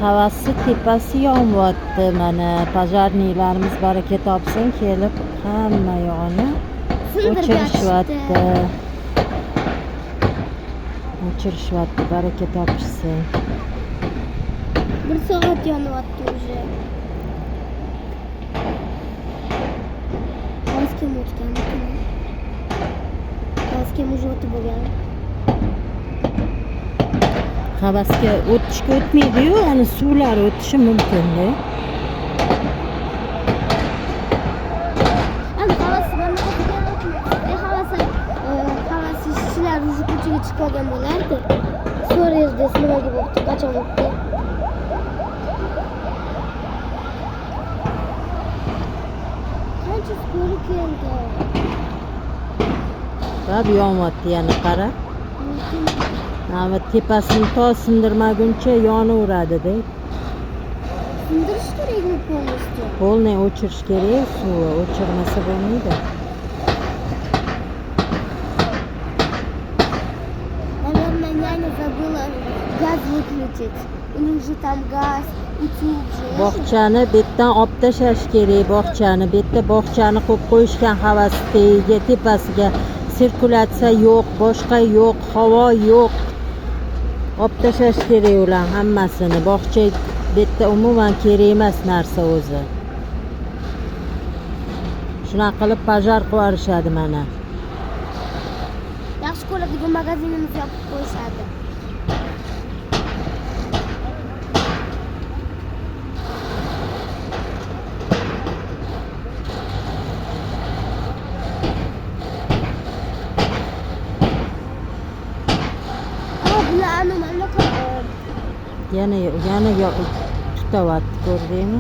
havasi tepasi yonyapti. Mana pojarnilarimiz baraka topsin kelib hamma yog'ini o'chirishyapti. O'chirishyapti, baraka topishsin. 1 soat yonyapti уже. Gazkim o'tgan. Gazkim уже o'tib bo'lgan. Havasga o'tishga o'tmaydi-yu, ana suvlar o'tishi mumkin-da. Ana havasi mana havasi ishchilar уже ko'chaga chiqmagan bo'lardi. So'raydi, nimaga bo'ldi, qachon o'tdi? Qancha ko'ri keldi. Bab yonyapti, yana qara. Mana tepasini to sindirmaguncha yonaveradi-da. Sindirish kerakmi polностью? Polniy o'chirish kerak, suvi o'chirmasa bo'lmaydi. Наверное, няня забыла газ выключить. У них же там газ, утюг же. Bog'chani betdan olib tashlash kerak, bog'chani. Betda bog'chani qo'yib qo'yishgan havas tagiga, tepasiga. Sirkulyatsiya yo'q, boshqa yo'q, havo yo'q. Olib tashlash kerak ular hammasini. Bog'cha betda umuman kerak emas narsa o'zi. Shunaqa qilib pojar qilib yuborishadi mana. Yaxshi ko'radigan magazinimizni yopib qo'yishadi. Bularni mana Yana tutyapti, ko'rdingmi?